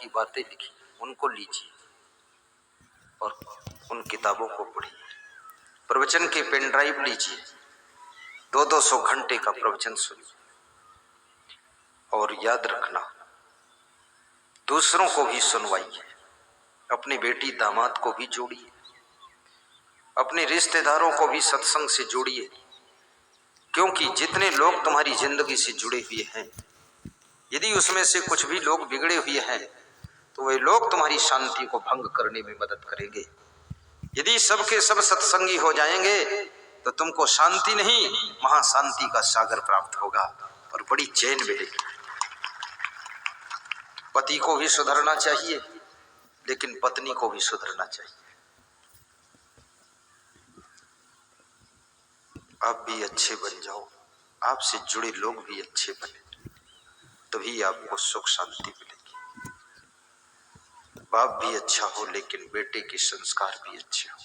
की बातें लिखी, उनको लीजिए और उन किताबों को पढ़िए। प्रवचन के पेन ड्राइव लीजिए, 200 घंटे का प्रवचन सुनिए। और याद रखना, दूसरों को भी सुनवाइए, अपनी बेटी दामाद को भी जोड़िए, अपने रिश्तेदारों को भी सत्संग से जोड़िए, क्योंकि जितने लोग तुम्हारी जिंदगी से जुड़े हुए हैं, यदि उसमें से कुछ भी लोग बिगड़े हुए हैं तो वे लोग तुम्हारी शांति को भंग करने में मदद करेंगे। यदि सबके सब सत्संगी हो जाएंगे तो तुमको शांति नहीं, महाशांति का सागर प्राप्त होगा और बड़ी चैन मिलेगी। पति को भी सुधरना चाहिए, लेकिन पत्नी को भी सुधरना चाहिए। आप भी अच्छे बन जाओ, आपसे जुड़े लोग भी अच्छे बने, तभी आपको सुख शांति मिलेगी। बाप भी अच्छा हो, लेकिन बेटे के संस्कार भी अच्छे हो।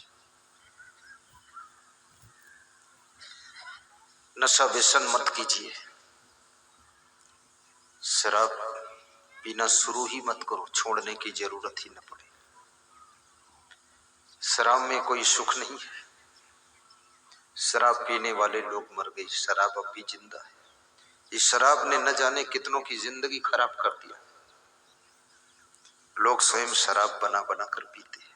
नशा व्यसन मत कीजिए, शराब पीना शुरू ही मत करो, छोड़ने की जरूरत ही न पड़े। शराब में कोई सुख नहीं है। शराब पीने वाले लोग मर गए, शराब अब भी जिंदा है। इस शराब ने न जाने कितनों की जिंदगी खराब कर दिया। लोग स्वयं शराब बना बना कर पीते हैं।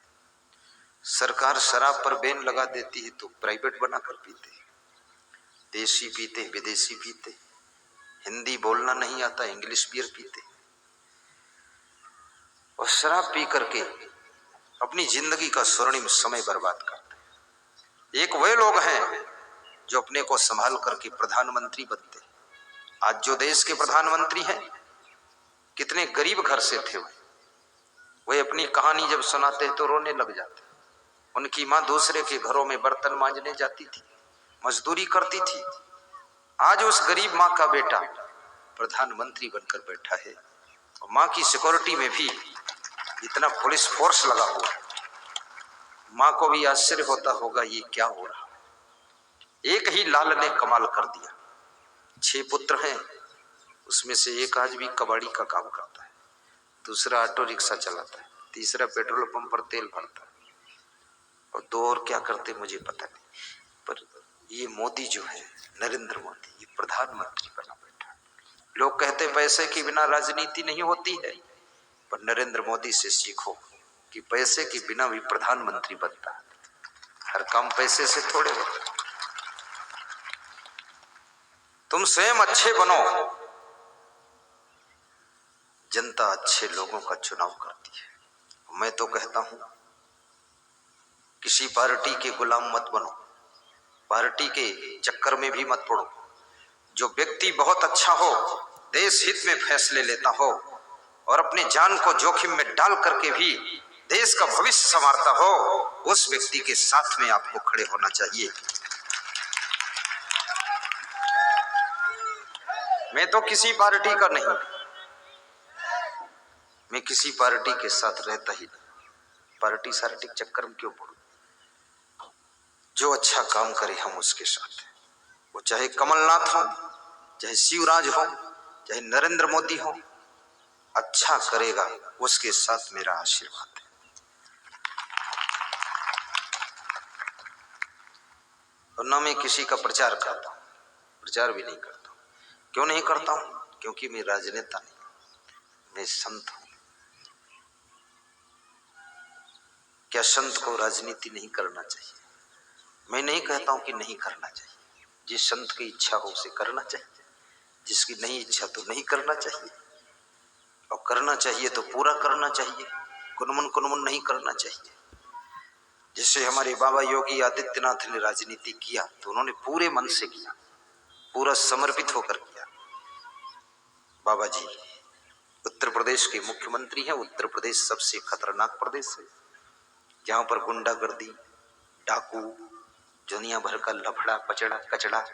सरकार शराब पर बैन लगा देती है तो प्राइवेट बना कर पीते हैं। देसी पीते, विदेशी पीते, हिंदी बोलना नहीं आता, इंग्लिश बियर पीते और शराब पी करके अपनी जिंदगी का स्वर्णिम समय बर्बाद करते हैं। एक वे लोग हैं जो अपने को संभाल करके प्रधानमंत्री बनते। आज जो देश के प्रधानमंत्री हैं, कितने गरीब घर से थे वे अपनी कहानी जब सुनाते तो रोने लग जाते। उनकी मां दूसरे के घरों में बर्तन मांजने जाती थी, मजदूरी करती थी। आज उस गरीब मां का बेटा प्रधानमंत्री बनकर बैठा है और मां की सिक्योरिटी में भी इतना पुलिस फोर्स लगा हुआ। मां को भी आश्चर्य होता होगा, ये क्या हो रहा। एक ही लाल ने कमाल कर दिया। 6 पुत्र हैं, उसमें से एक आज भी कबाड़ी का काम करता है, दूसरा ऑटो रिक्शा चलाता है, तीसरा पेट्रोल पंप पर तेल भरता है और 2 और क्या करते मुझे पता नहीं। पर ये मोदी जो है, नरेंद्र मोदी, ये प्रधानमंत्री बना बैठा। लोग कहते पैसे के बिना राजनीति नहीं होती है, पर नरेंद्र मोदी से सीखो कि पैसे के बिना भी प्रधानमंत्री बनता है। हर काम पैसे से थोड़े होता। तुम स्वयं अच्छे बनो, जनता अच्छे लोगों का चुनाव करती है। मैं तो कहता हूं, किसी पार्टी के गुलाम मत बनो, पार्टी के चक्कर में भी मत पड़ो। जो व्यक्ति बहुत अच्छा हो, देश हित में फैसले लेता हो और अपनी जान को जोखिम में डाल करके भी देश का भविष्य संवारता हो, उस व्यक्ति के साथ में आपको खड़े होना चाहिए। मैं तो किसी पार्टी का नहीं, मैं किसी पार्टी के साथ रहता ही नहीं। पार्टी सार्टी चक्कर में क्यों पड़ूं? जो अच्छा काम करे हम उसके साथ हैं। वो चाहे कमलनाथ हो, चाहे शिवराज हो, चाहे नरेंद्र मोदी हो, अच्छा करेगा उसके साथ मेरा आशीर्वाद है। और ना मैं किसी का प्रचार करता हूं, प्रचार भी नहीं करता हूं। क्यों नहीं करता हूं? क्योंकि मैं राजनेता नहीं, मैं संत हूं। क्या संत को राजनीति नहीं करना चाहिए? मैं नहीं कहता हूं कि नहीं करना चाहिए। जिस संत की इच्छा हो उसे करना चाहिए, जिसकी नहीं इच्छा तो नहीं करना चाहिए। और करना चाहिए तो पूरा करना चाहिए, कुनमुन कुनमुन नहीं करना चाहिए। जैसे हमारे बाबा योगी आदित्यनाथ ने राजनीति किया तो उन्होंने पूरे मन से किया, पूरा समर्पित होकर किया। बाबा जी उत्तर प्रदेश के मुख्यमंत्री हैं। उत्तर प्रदेश सबसे खतरनाक प्रदेश है, जहां पर गुंडागर्दी, डाकू, दुनिया भर का लफड़ा पचड़ा कचड़ा,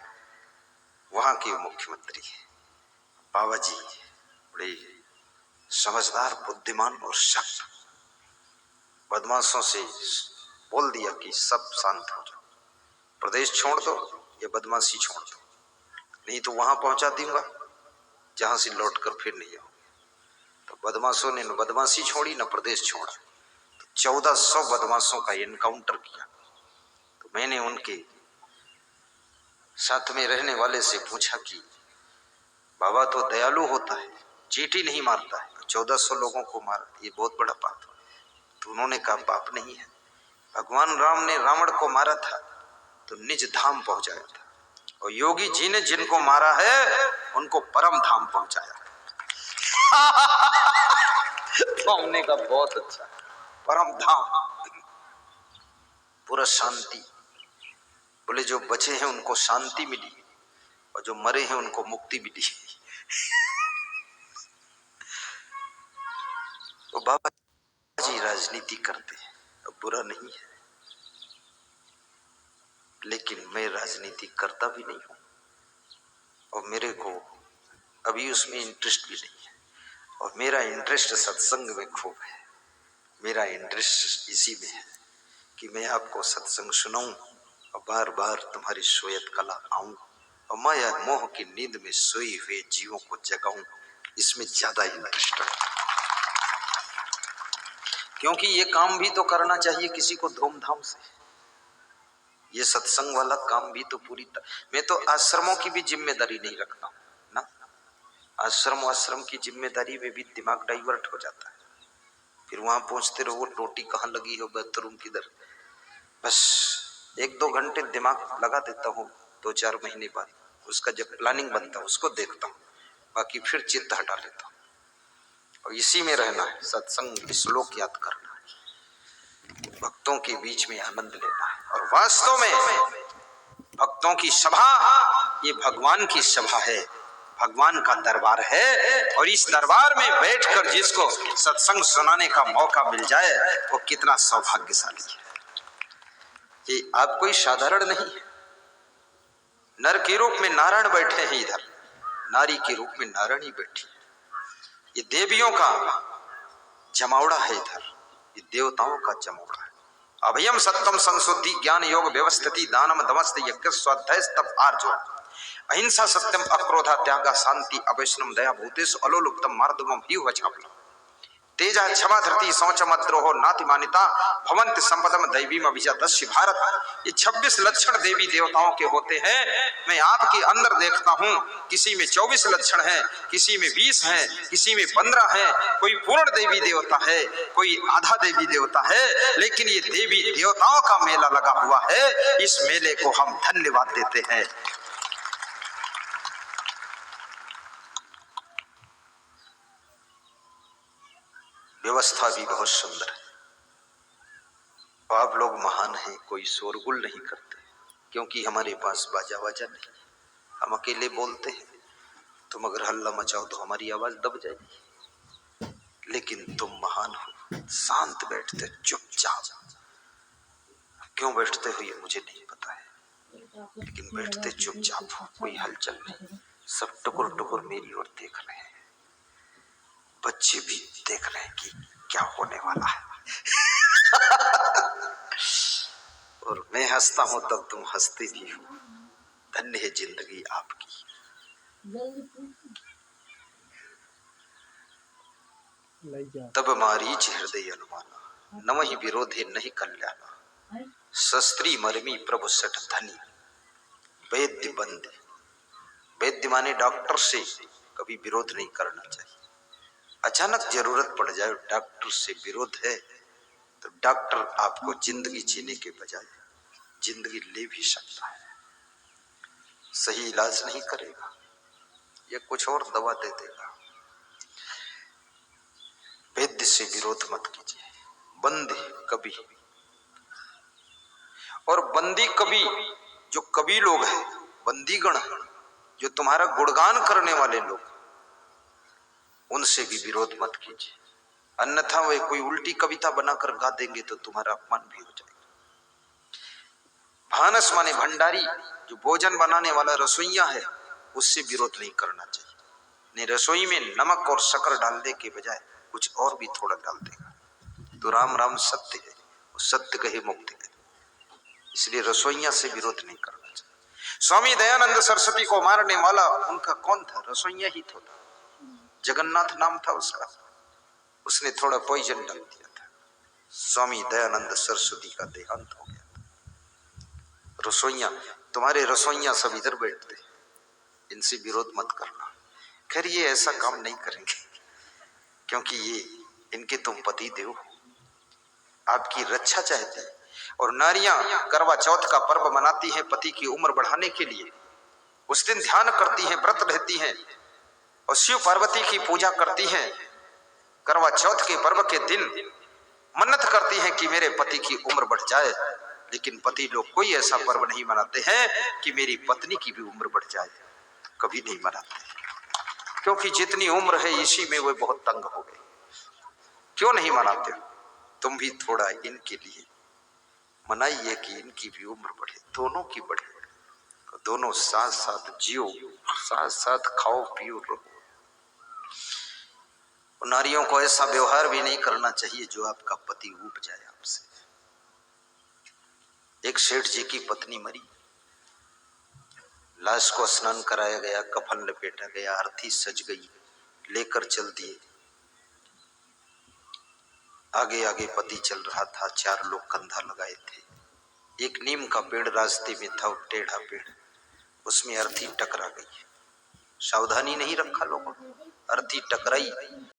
वहां के मुख्यमंत्री हैं। बाबा जी बड़े समझदार, बुद्धिमान और सख्त। बदमाशों से बोल दिया कि सब शांत हो जाओ, प्रदेश छोड़ दो या बदमाशी छोड़ दो, नहीं तो वहां पहुंचा दूंगा जहां से लौट कर फिर नहीं आओ। तो बदमाशों ने न बदमाशी छोड़ी न प्रदेश छोड़ा। तो 1400 बदमाशों का एनकाउंटर किया। तो मैंने उनके साथ में रहने वाले से पूछा कि बाबा तो दयालु होता है, चींटी नहीं मारता है, 1400 लोगों को मारा, ये बहुत बड़ा पाप है। तो उन्होंने कहा पाप नहीं है, भगवान राम ने रावण को मारा था तो निज धाम पहुंचाया था, और योगी जी ने जिनको मारा है उनको परम धाम पहुंचाया। तो हमने कहा बहुत अच्छा, परम धाम, पूरा शांति। बोले जो बचे हैं उनको शांति मिली और जो मरे हैं उनको मुक्ति मिली। तो बाबा जी राजनीति करते हैं, अब बुरा नहीं है, लेकिन मैं राजनीति करता भी नहीं हूं और मेरे को अभी उसमें इंटरेस्ट भी नहीं है। और मेरा इंटरेस्ट सत्संग में खूब है। मेरा इंटरेस्ट इसी में है कि मैं आपको सत्संग सुनाऊं और बार बार तुम्हारी सोयत कला आऊं और माया मोह की नींद में सोई हुए जीवों को जगाऊं। इसमें ज्यादा इंटरेस्ट है, क्योंकि ये काम भी तो करना चाहिए किसी को धूमधाम से। ये सत्संग वाला काम भी तो मैं तो आश्रमों की भी जिम्मेदारी नहीं रखता हूं ना। आश्रम की जिम्मेदारी में भी दिमाग डाइवर्ट हो जाता है। फिर वहां पहुंचते रहो, टोटी कहाँ लगी हो, बाथरूम किधर, बस 1-2 घंटे दिमाग लगा देता हूँ। 2-4 महीने बाद उसका जब प्लानिंग बनता है उसको देखता हूँ, बाकी फिर चित्त हटा लेता हूँ। और इसी में रहना है, सत्संग श्लोक याद करना है, भक्तों के बीच में आनंद लेना है। और वास्तव में भक्तों की सभा ये भगवान की सभा है, भगवान का दरबार है। और इस दरबार में बैठकर जिसको सत्संग सुनाने का मौका मिल जाए वो कितना सौभाग्यशाली है। ये आप कोई साधारण नहीं है। नर के रूप में नारायण बैठे हैं इधर, नारी के रूप में नारायणी बैठी है। ये देवियों का जमावड़ा है इधर, ये देवताओं का जमावड़ा है। अभयम सत्यम संशुद्धि ज्ञान योग व्यवस्थिति दानम दमस्त यज्ञ स्वाध्याय तप आर्जव अहिंसा सत्यम अक्रोधा त्यागा शांति अवैष्णव दया भूतेषु अलोलुप्तम मार्दवम ही वचापलम तेजा क्षमा धरती शौचमद्रोहो नातिमानिता भवंत संपदम दैवीम अभिजातस्य भारत। ये 26 लक्षण देवी देवताओं के होते हैं। मैं आपके अंदर देखता हूँ, किसी में 24 लक्षण है, किसी में 20 है, किसी में 15 है, कोई पूर्ण देवी देवता है, कोई आधा देवी देवता है, लेकिन ये देवी देवताओं का मेला लगा हुआ है। इस मेले को हम धन्यवाद देते हैं। व्यवस्था भी बहुत सुंदर है। आप लोग महान हैं, कोई शोरगुल नहीं करते, क्योंकि हमारे पास बाजा वाजा नहीं, हम अकेले बोलते हैं। तुम अगर हल्ला मचाओ तो हमारी आवाज दब जाएगी, लेकिन तुम महान हो, शांत बैठते चुपचाप। क्यों बैठते हो ये मुझे नहीं पता है, लेकिन बैठते चुपचाप हो, कोई हलचल नहीं। सब टुकुर टुकुर मेरी ओर देख रहे हैं, बच्चे भी देख रहे हैं कि क्या होने वाला है। और मैं हंसता हूं तब तुम हंसते भी हो। धन्य है जिंदगी आपकी। तब मारीच हृदय अनुमाना नमहि विरोधे नहीं कल्याणा शस्त्री मरमी प्रभु सठ धनी वैद्य बंदे। वैद्य माने डॉक्टर से कभी विरोध नहीं करना चाहिए। अचानक जरूरत पड़ जाए, डॉक्टर से विरोध है, तो डॉक्टर आपको जिंदगी जीने के बजाय जिंदगी ले भी सकता है। सही इलाज नहीं करेगा, या कुछ और दवा दे देगा। वैद्य से विरोध मत कीजिए। बंदी कभी, और बंदी कभी जो कवि लोग हैं, बंदीगण जो तुम्हारा गुणगान करने वाले लोग, उनसे भी विरोध मत कीजिए। अन्यथा वे कोई उल्टी कविता बनाकर गा देंगे तो तुम्हारा अपमान भी हो जाएगा। भानस माने भंडारी, जो भोजन बनाने वाला रसोइया है, उससे विरोध नहीं करना चाहिए। नहीं, रसोई में नमक और शक्कर डालने के बजाय कुछ और भी थोड़ा डाल देगा तो राम राम सत्य है, सत्य कहे मुक्ति है। इसलिए रसोइया से विरोध नहीं करना चाहिए। स्वामी दयानंद सरस्वती को मारने वाला उनका कौन था? रसोइया ही था। जगन्नाथ नाम था उसका। उसने थोड़ा पॉइजन डाल दिया था। स्वामी दयानंद सरस्वती का देहांत हो गया था। रसोइया, तुम्हारे रसोइया सब इधर बैठते, इनसे विरोध मत करना। खैर ये ऐसा काम नहीं करेंगे क्योंकि ये इनके तुम पति देव हो, आपकी रक्षा चाहते हैं। और नारियां करवा चौथ का पर्व मनाती हैं पति की उम्र बढ़ाने के लिए। उस दिन ध्यान करती हैं, व्रत रहती हैं और शिव पार्वती की पूजा करती हैं। करवा चौथ के पर्व के दिन मन्नत करती हैं कि मेरे पति की उम्र बढ़ जाए। लेकिन पति लोग कोई ऐसा पर्व नहीं मनाते हैं कि मेरी पत्नी की भी उम्र बढ़ जाए, कभी नहीं मनाते, क्योंकि जितनी उम्र है इसी में वे बहुत तंग हो गए। क्यों नहीं मनाते? तुम भी थोड़ा इनके लिए मनाइए कि इनकी भी उम्र बढ़े, दोनों की बढ़े, दोनों साथ साथ जियो, साथ साथ खाओ पियो रहो। नारियों को ऐसा व्यवहार भी नहीं करना चाहिए जो आपका पति ऊब जाए आपसे। एक सेठ जी की पत्नी मरी, लाश को स्नान कराया गया, कफन लपेटा गया, अर्थी सज गई, लेकर चल दिए। आगे आगे पति चल रहा था, 4 लोग कंधा लगाए थे। एक नीम का पेड़ रास्ते में था, टेढ़ा पेड़, उसमें अर्थी टकरा गई। सावधानी नहीं रखा लोगों ने, अर्थी टकराई,